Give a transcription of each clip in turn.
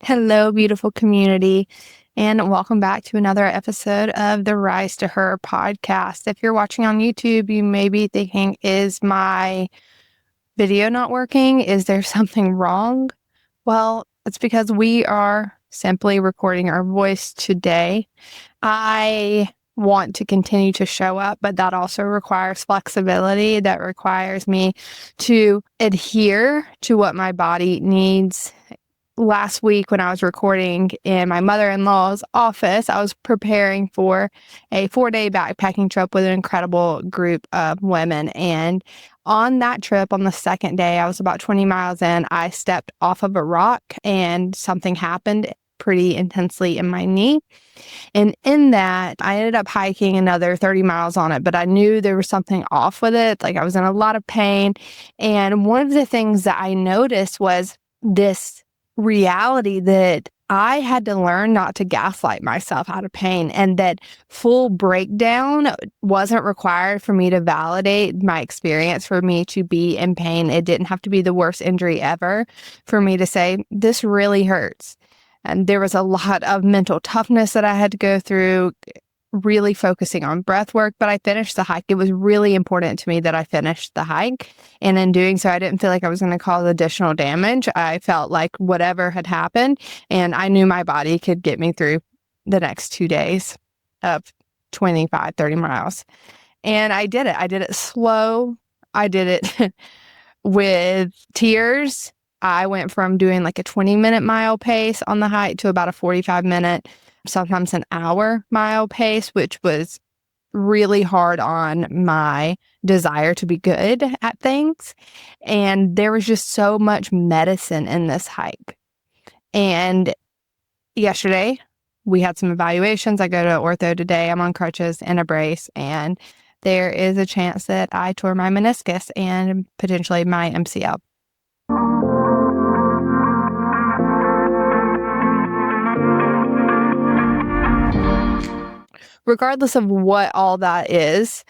Hello, beautiful community, and welcome back to another episode of the Rise to Her podcast. If you're watching on YouTube, you may be thinking, is my video not working? Is there something wrong? Well, it's because we are simply recording our voice today. I want to continue to show up, but that also requires flexibility. That requires me to adhere to what my body needs. Last week when I was recording in my mother-in-law's office, I was preparing for a 4-day backpacking trip with an incredible group of women. And on that trip, on the second day, I was about 20 miles in, I stepped off of a rock and something happened pretty intensely in my knee. And in that, I ended up hiking another 30 miles on it, but I knew there was something off with it. Like I was in a lot of pain. And one of the things that I noticed was this reality that I had to learn not to gaslight myself out of pain, and that full breakdown wasn't required for me to validate my experience, for me to be in pain. It didn't have to be the worst injury ever for me to say, this really hurts. And there was a lot of mental toughness that I had to go through, really focusing on breath work, but I finished the hike. It was really important to me that I finished the hike. And in doing so, I didn't feel like I was going to cause additional damage. I felt like whatever had happened, and I knew my body could get me through the next 2 days of 25, 30 miles. And I did it. I did it slow. I did it with tears. I went from doing like a 20-minute mile pace on the hike to about a 45-minute, sometimes an hour mile pace, which was really hard on my desire to be good at things. And there was just so much medicine in this hike. And yesterday, we had some evaluations. I go to ortho today. I'm on crutches and a brace, and there is a chance that I tore my meniscus and potentially my MCL. Regardless of what all that is,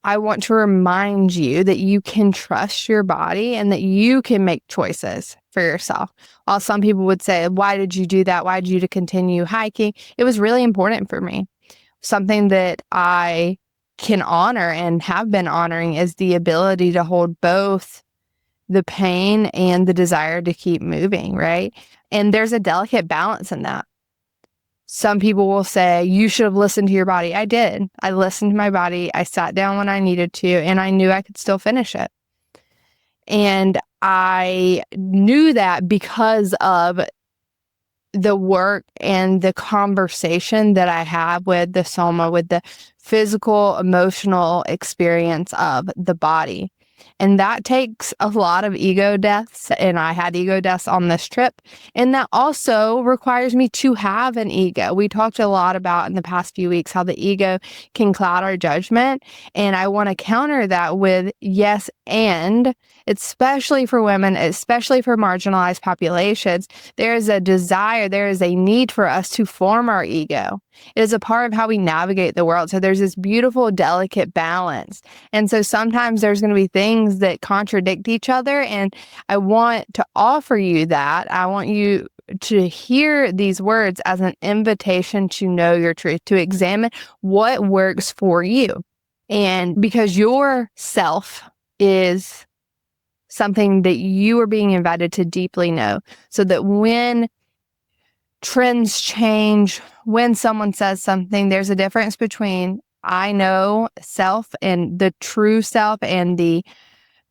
I want to remind you that you can trust your body and that you can make choices for yourself. While some people would say, why did you do that? Why did you continue hiking? It was really important for me. Something that I can honor and have been honoring is the ability to hold both the pain and the desire to keep moving, right? And there's a delicate balance in that. Some people will say, you should have listened to your body. I did. I listened to my body. I sat down when I needed to, and I knew I could still finish it. And I knew that because of the work and the conversation that I have with the soma, with the physical, emotional experience of the body. And that takes a lot of ego deaths, and I had ego deaths on this trip. And that also requires me to have an ego. We talked a lot about in the past few weeks how the ego can cloud our judgment. And I want to counter that with yes, and especially for women, especially for marginalized populations, there is a desire, there is a need for us to form our ego. It is a part of how we navigate the world. So there's this beautiful, delicate balance. And so sometimes there's going to be things that contradict each other. And I want to offer you that. I want you to hear these words as an invitation to know your truth, to examine what works for you. And because your self is something that you are being invited to deeply know, so that when trends change, when someone says something, there's a difference between I know self and the true self and the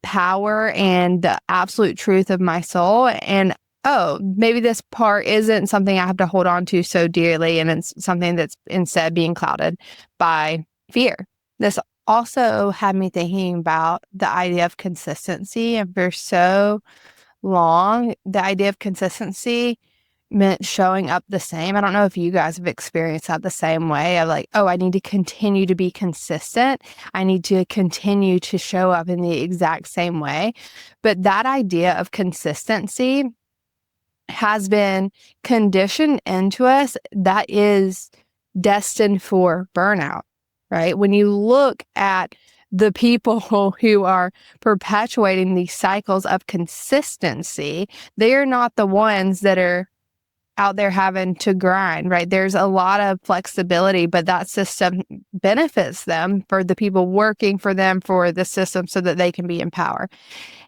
power and the absolute truth of my soul. And oh, maybe this part isn't something I have to hold on to so dearly, and it's something that's instead being clouded by fear. This also had me thinking about the idea of consistency. And for so long, the idea of consistency meant showing up the same. I don't know if you guys have experienced that the same way of like, oh, I need to continue to be consistent. I need to continue to show up in the exact same way. But that idea of consistency has been conditioned into us that is destined for burnout, right? When you look at the people who are perpetuating these cycles of consistency, they are not the ones that are out there having to grind, right? There's a lot of flexibility, but that system benefits them, for the people working for them, for the system, so that they can be empowered.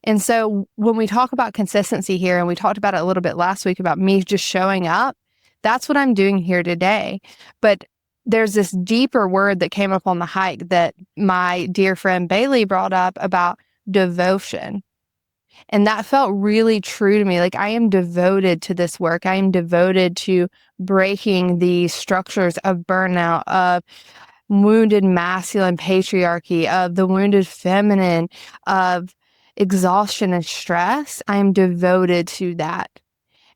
And so when we talk about consistency here, and we talked about it a little bit last week about me just showing up, that's what I'm doing here today. But there's this deeper word that came up on the hike that my dear friend Bailey brought up about devotion. And that felt really true to me. Like, I am devoted to this work. I am devoted to breaking these structures of burnout, of wounded masculine patriarchy, of the wounded feminine, of exhaustion and stress. I am devoted to that.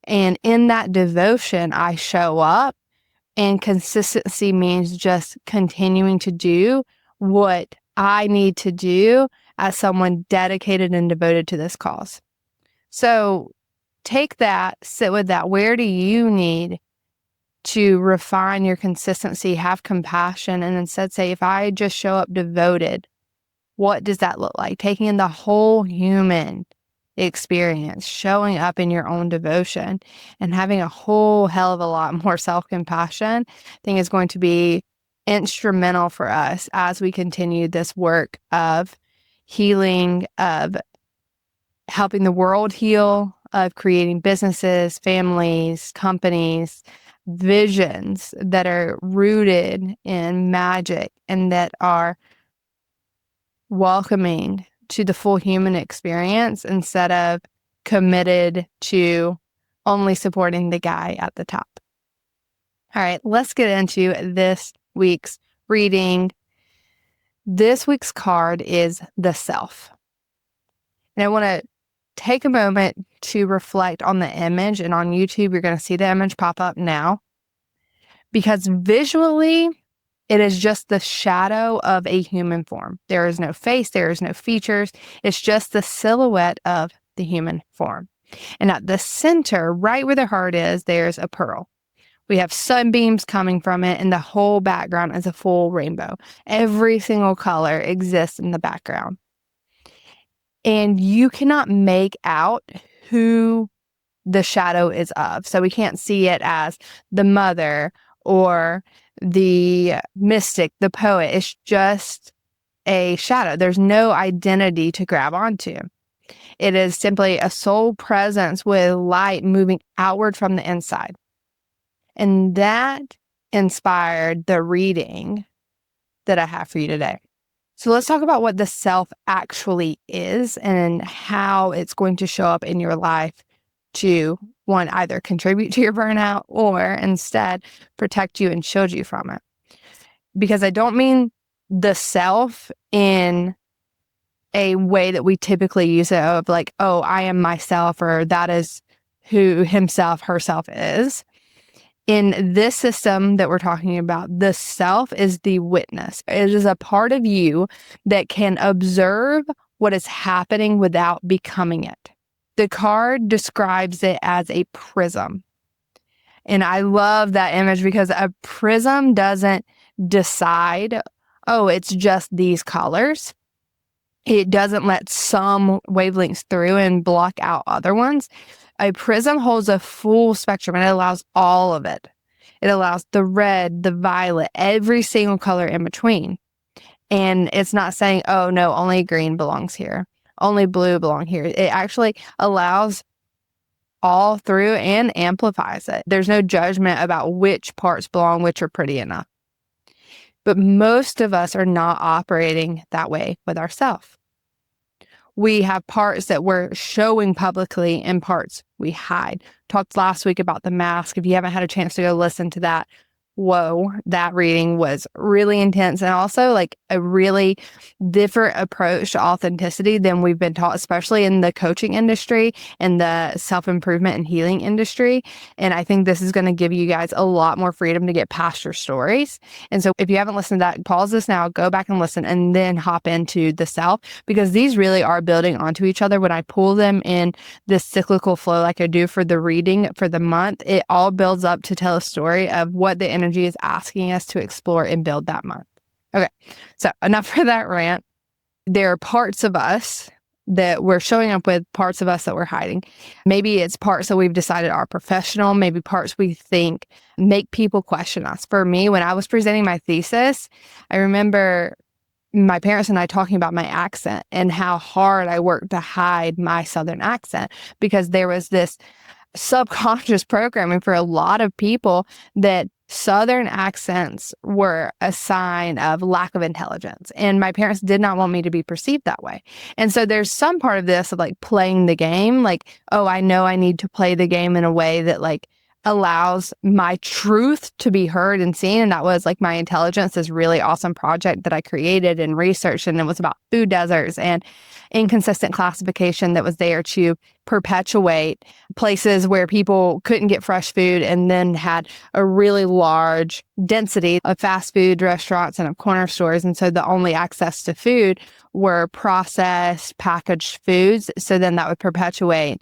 And in that devotion, I show up, and consistency means just continuing to do what I need to do as someone dedicated and devoted to this cause. So take that, sit with that. Where do you need to refine your consistency, have compassion, and instead say, if I just show up devoted, what does that look like? Taking in the whole human experience, showing up in your own devotion, and having a whole hell of a lot more self-compassion, I think is going to be instrumental for us as we continue this work of healing, of helping the world heal, of creating businesses, families, companies, visions that are rooted in magic and that are welcoming to the full human experience, instead of committed to only supporting the guy at the top. All right, let's get into this week's reading. This week's card is the self. And I want to take a moment to reflect on the image. And on YouTube, you're going to see the image pop up now. Because visually, it is just the shadow of a human form. There is no face, there is no features. It's just the silhouette of the human form. And at the center, right where the heart is, there's a pearl. We have sunbeams coming from it, and the whole background is a full rainbow. Every single color exists in the background. And you cannot make out who the shadow is of. So we can't see it as the mother or the mystic, the poet. It's just a shadow. There's no identity to grab onto. It is simply a soul presence with light moving outward from the inside. And that inspired the reading that I have for you today. So let's talk about what the self actually is and how it's going to show up in your life to, one, either contribute to your burnout or instead protect you and shield you from it. Because I don't mean the self in a way that we typically use it of like, oh, I am myself, or that is who himself, herself is. In this system that we're talking about, the self is the witness. It is a part of you that can observe what is happening without becoming it. The card describes it as a prism. And I love that image because a prism doesn't decide, oh, it's just these colors. It doesn't let some wavelengths through and block out other ones. A prism holds a full spectrum and it allows all of it. It allows the red, the violet, every single color in between. And it's not saying, oh, no, only green belongs here. Only blue belong here. It actually allows all through and amplifies it. There's no judgment about which parts belong, which are pretty enough. But most of us are not operating that way with ourselves. We have parts that we're showing publicly and parts we hide. Talked last week about the mask. If you haven't had a chance to go listen to that, whoa, that reading was really intense, and also like a really different approach to authenticity than we've been taught, especially in the coaching industry and the self-improvement and healing industry. And I think this is going to give you guys a lot more freedom to get past your stories. And so if you haven't listened to that, pause this now, go back and listen, and then hop into the self, because these really are building onto each other. When I pull them in this cyclical flow like I do for the reading for the month, it all builds up to tell a story of what the energy is asking us to explore and build that month. Okay, so enough for that rant. There are parts of us that we're showing up with, parts of us that we're hiding. Maybe it's parts that we've decided are professional, maybe parts we think make people question us. For me, when I was presenting my thesis, I remember my parents and I talking about my accent and how hard I worked to hide my Southern accent, because there was this subconscious programming for a lot of people that Southern accents were a sign of lack of intelligence. And my parents did not want me to be perceived that way. And so there's some part of this of like playing the game, like, oh, I know I need to play the game in a way that like allows my truth to be heard and seen. And that was like my intelligence, this really awesome project that I created and researched. And it was about food deserts and inconsistent classification that was there to perpetuate places where people couldn't get fresh food, and then had a really large density of fast food restaurants and of corner stores. And so the only access to food were processed, packaged foods. So then that would perpetuate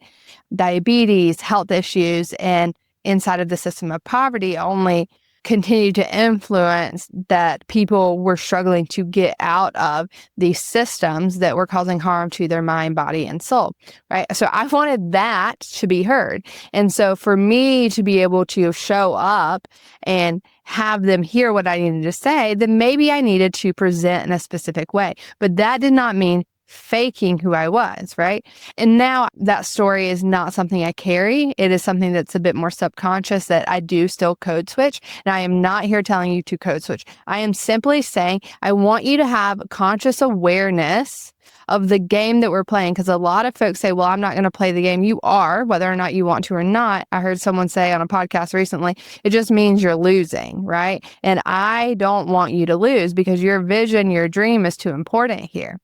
diabetes, health issues, and inside of the system of poverty only continue to influence that people were struggling to get out of these systems that were causing harm to their mind, body, and soul, right? So I wanted that to be heard. And so for me to be able to show up and have them hear what I needed to say, then maybe I needed to present in a specific way. But that did not mean faking who I was, right? And now that story is not something I carry. It is something that's a bit more subconscious, that I do still code switch. And I am not here telling you to code switch. I am simply saying I want you to have conscious awareness of the game that we're playing, because a lot of folks say, well, I'm not going to play the game. You are, whether or not you want to or not. I heard someone say on a podcast recently, it just means you're losing, right? And I don't want you to lose, because your vision, your dream is too important here.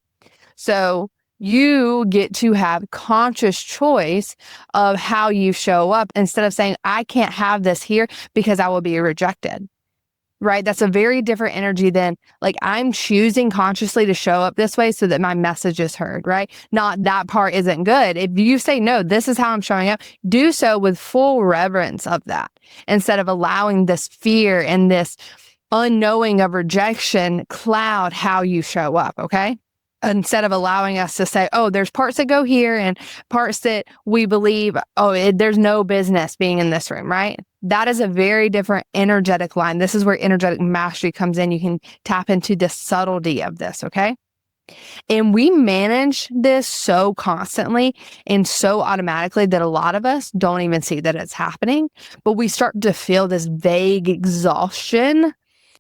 So you get to have conscious choice of how you show up, instead of saying, I can't have this here because I will be rejected, right? That's a very different energy than like, I'm choosing consciously to show up this way so that my message is heard, right? Not that part isn't good. If you say, no, this is how I'm showing up, do so with full reverence of that, instead of allowing this fear and this unknowing of rejection cloud how you show up, okay? Instead of allowing us to say, oh, there's parts that go here and parts that we believe, there's no business being in this room, right? That is a very different energetic line. This is where energetic mastery comes in. You can tap into the subtlety of this, okay? And we manage this so constantly and so automatically that a lot of us don't even see that it's happening, but we start to feel this vague exhaustion,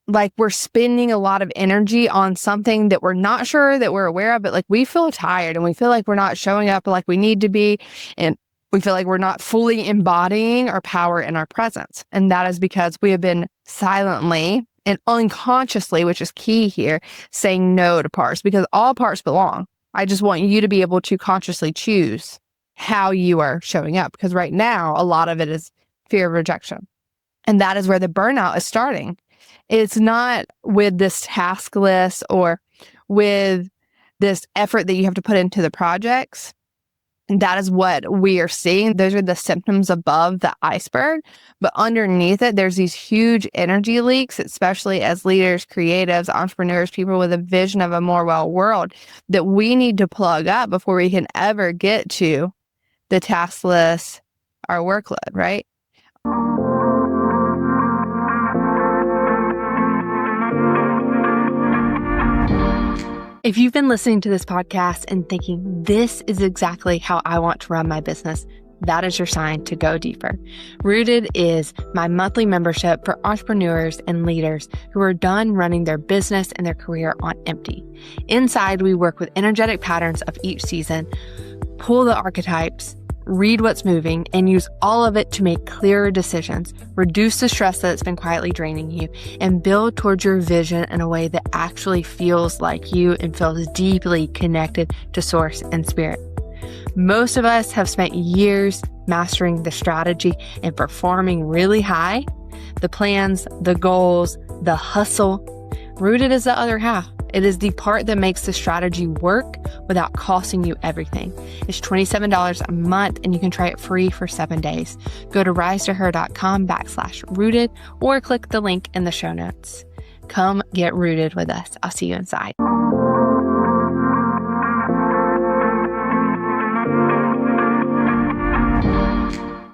like we're spending a lot of energy on something that we're not sure that we're aware of, but like we feel tired and we feel like we're not showing up like we need to be. And we feel like we're not fully embodying our power and our presence. And that is because we have been silently and unconsciously, which is key here, saying no to parts, because all parts belong. I just want you to be able to consciously choose how you are showing up, because right now, a lot of it is fear of rejection. And that is where the burnout is starting. It's not with this task list or with this effort that you have to put into the projects. That is what we are seeing. Those are the symptoms above the iceberg. But underneath it, there's these huge energy leaks, especially as leaders, creatives, entrepreneurs, people with a vision of a more well world, that we need to plug up before we can ever get to the task list, our workload, right? If you've been listening to this podcast and thinking, this is exactly how I want to run my business, that is your sign to go deeper. Rooted is my monthly membership for entrepreneurs and leaders who are done running their business and their career on empty. Inside, we work with energetic patterns of each season, pull the archetypes, read what's moving, and use all of it to make clearer decisions, reduce the stress that's been quietly draining you, and build towards your vision in a way that actually feels like you and feels deeply connected to source and spirit. Most of us have spent years mastering the strategy and performing really high. The plans, the goals, the hustle. Rooted is the other half. It is the part that makes the strategy work without costing you everything. It's $27 a month, and you can try it free for 7 days. Go to risetoher.com/rooted or click the link in the show notes. Come get rooted with us. I'll see you inside.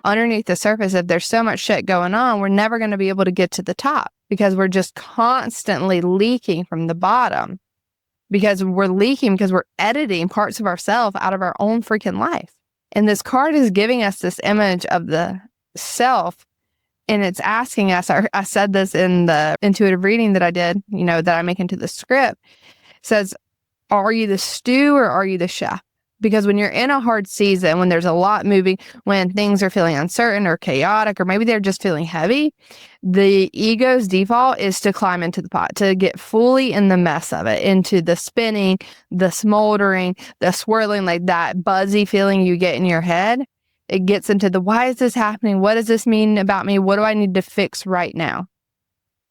underneath the surface, if there's so much shit going on, we're never going to be able to get to the top because we're just constantly leaking from the bottom. Because we're leaking because we're editing parts of ourselves out of our own freaking life. And this card is giving us this image of the self, and it's asking us, I said this in the intuitive reading that I did, that I make into the script. It says, are you the stew or are you the chef? Because when you're in a hard season, when there's a lot moving, when things are feeling uncertain or chaotic, or maybe they're just feeling heavy, the ego's default is to climb into the pot, to get fully in the mess of it, into the spinning, the smoldering, the swirling, like that buzzy feeling you get in your head. It gets into the, why is this happening? What does this mean about me? What do I need to fix right now?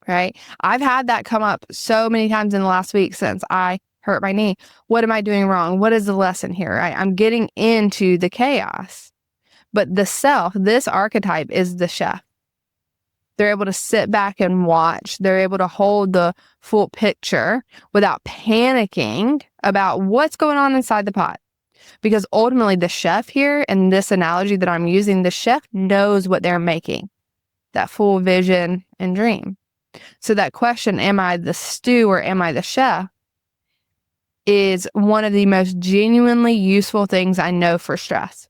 Right? I've had that come up so many times in the last week since I hurt my knee. What am I doing wrong? What is the lesson here? Right? I'm getting into the chaos. But the self, this archetype, is the chef. They're able to sit back and watch. They're able to hold the full picture without panicking about what's going on inside the pot. Because ultimately the chef here, in this analogy that I'm using, the chef knows what they're making. That full vision and dream. So that question, am I the stew or am I the chef, is one of the most genuinely useful things I know for stress.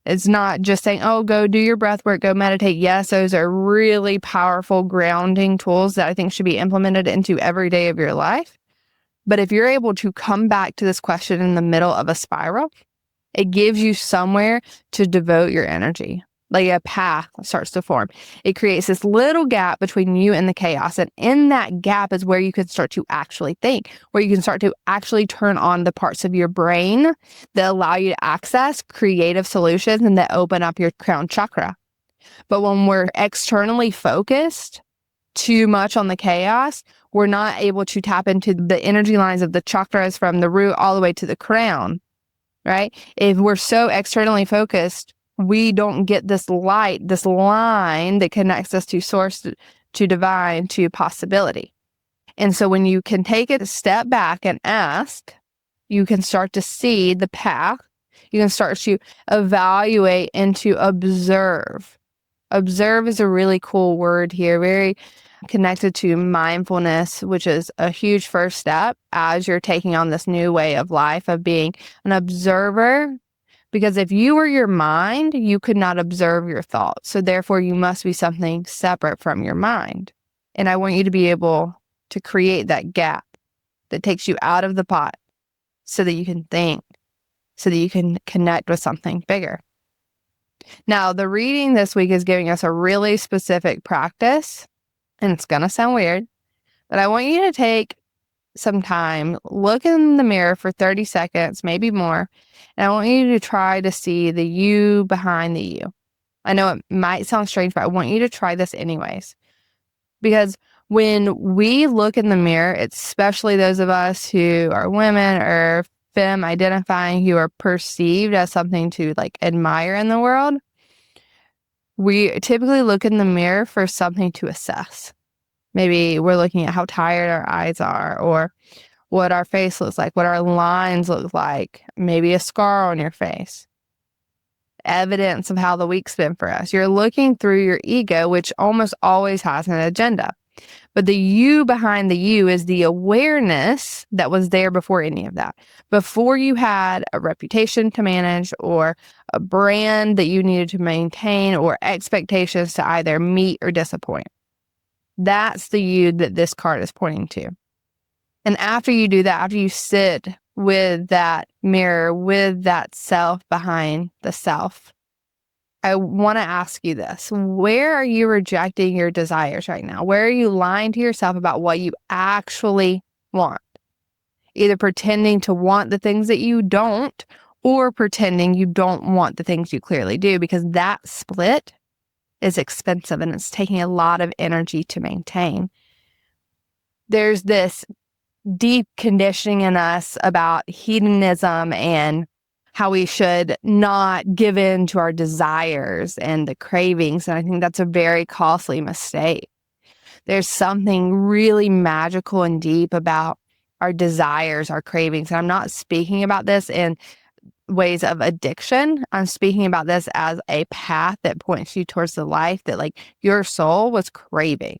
It's not just saying, oh, go do your breath work, go meditate. Yes, those are really powerful grounding tools that I think should be implemented into every day of your life. But if you're able to come back to this question in the middle of a spiral, it gives you somewhere to devote your energy. Like a path starts to form. It creates this little gap between you and the chaos. And in that gap is where you can start to actually think, where you can start to actually turn on the parts of your brain that allow you to access creative solutions and that open up your crown chakra. But when we're externally focused too much on the chaos, we're not able to tap into the energy lines of the chakras from the root all the way to the crown, right? If we're so externally focused, we don't get this light, this line that connects us to source, to divine, to possibility. And so when you can take it a step back and ask, you can start to see the path. You can start to evaluate and to observe. Observe is a really cool word here, very connected to mindfulness, which is a huge first step as you're taking on this new way of life of being an observer. Because if you were your mind, you could not observe your thoughts. So therefore, you must be something separate from your mind. And I want you to be able to create that gap that takes you out of the pot so that you can think, so that you can connect with something bigger. Now, the reading this week is giving us a really specific practice, and it's going to sound weird, but I want you to take some time, look in the mirror for 30 seconds, maybe more, and I want you to try to see the you behind the you. I know it might sound strange, but I want you to try this anyways. Because when we look in the mirror, especially those of us who are women or femme identifying, who are perceived as something to like admire in the world, we typically look in the mirror for something to assess. Maybe we're looking at how tired our eyes are, or what our face looks like, what our lines look like, maybe a scar on your face. Evidence of how the week's been for us. You're looking through your ego, which almost always has an agenda. But the you behind the you is the awareness that was there before any of that. Before you had a reputation to manage, or a brand that you needed to maintain, or expectations to either meet or disappoint. That's the you that this card is pointing to. And after you do that, after you sit with that mirror, with that self behind the self, I want to ask you this. Where are you rejecting your desires right now? Where are you lying to yourself about what you actually want? Either pretending to want the things that you don't, or pretending you don't want the things you clearly do, because that split is expensive and it's taking a lot of energy to maintain. There's this deep conditioning in us about hedonism and how we should not give in to our desires and the cravings. And I think that's a very costly mistake. There's something really magical and deep about our desires, our cravings. And I'm not speaking about this in ways of addiction. I'm speaking about this as a path that points you towards the life that like your soul was craving.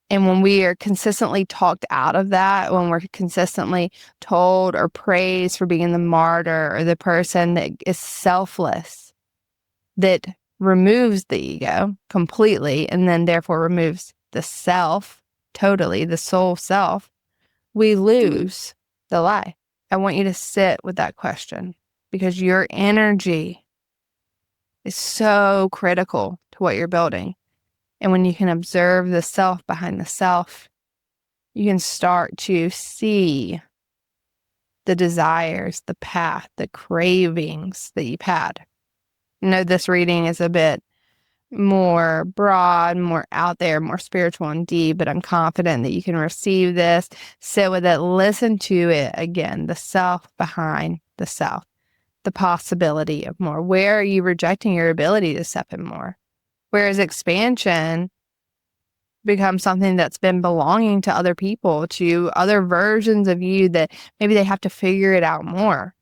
And when we are consistently talked out of that, when we're consistently told or praised for being the martyr or the person that is selfless, that removes the ego completely and then therefore removes the self totally, the soul self, we lose the life. I want you to sit with that question because your energy is so critical to what you're building. And when you can observe the self behind the self, you can start to see the desires, the path, the cravings that you've had. I know this reading is a bit more broad, more out there, more spiritual and deep, but I'm confident that you can receive this, sit with it, listen to it again, the self behind the self, the possibility of more. Where are you rejecting your ability to step in more? Whereas expansion becomes something that's been belonging to other people, to other versions of you that maybe they have to figure it out more.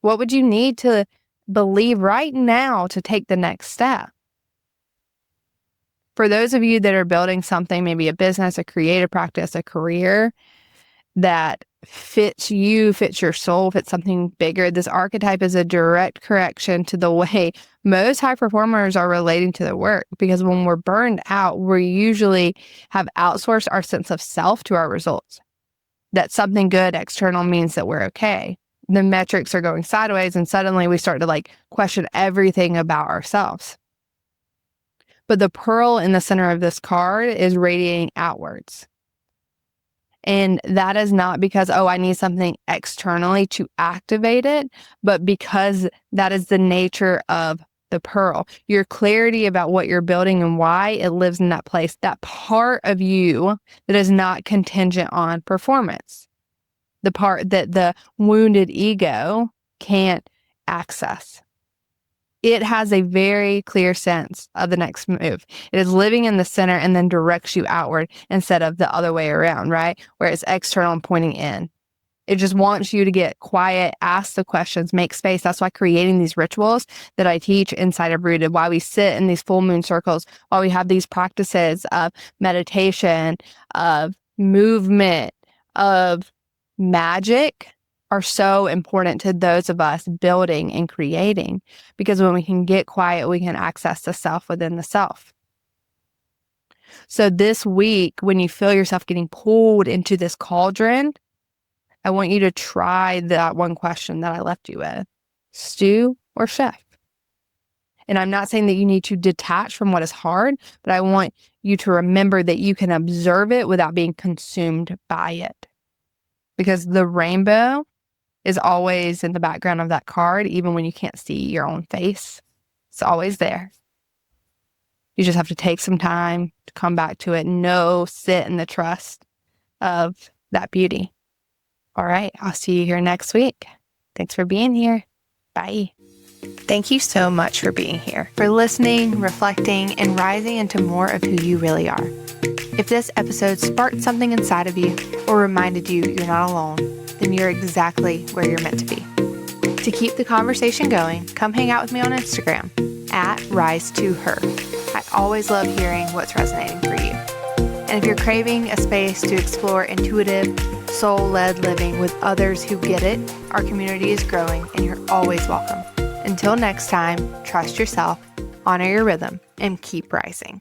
What would you need to believe right now to take the next step? For those of you that are building something, maybe a business, a creative practice, a career that fits you, fits your soul, fits something bigger, this archetype is a direct correction to the way most high performers are relating to their work. Because when we're burned out, we usually have outsourced our sense of self to our results. That something good external means that we're okay. The metrics are going sideways and suddenly we start to like question everything about ourselves. But the pearl in the center of this card is radiating outwards. And that is not because, oh, I need something externally to activate it, but because that is the nature of the pearl. Your clarity about what you're building and why it lives in that place, that part of you that is not contingent on performance. The part that the wounded ego can't access. It has a very clear sense of the next move. It is living in the center and then directs you outward instead of the other way around, right? Where it's external and pointing in. It just wants you to get quiet, ask the questions, make space. That's why creating these rituals that I teach inside of Rooted, why we sit in these full moon circles, why we have these practices of meditation, of movement, of magic, are so important to those of us building and creating, because when we can get quiet, we can access the self within the self. So this week, when you feel yourself getting pulled into this cauldron, I want you to try that one question that I left you with: stew or chef? And I'm not saying that you need to detach from what is hard, but I want you to remember that you can observe it without being consumed by it. Because the rainbow is always in the background of that card, even when you can't see your own face. It's always there. You just have to take some time to come back to it. Sit in the trust of that beauty. All right, I'll see you here next week. Thanks for being here. Bye. Thank you so much for being here, for listening, reflecting, and rising into more of who you really are. If this episode sparked something inside of you or reminded you you're not alone, then you're exactly where you're meant to be. To keep the conversation going, come hang out with me on Instagram @RiseToHer. I always love hearing what's resonating for you. And if you're craving a space to explore intuitive, soul-led living with others who get it, our community is growing and you're always welcome. Until next time, trust yourself, honor your rhythm, and keep rising.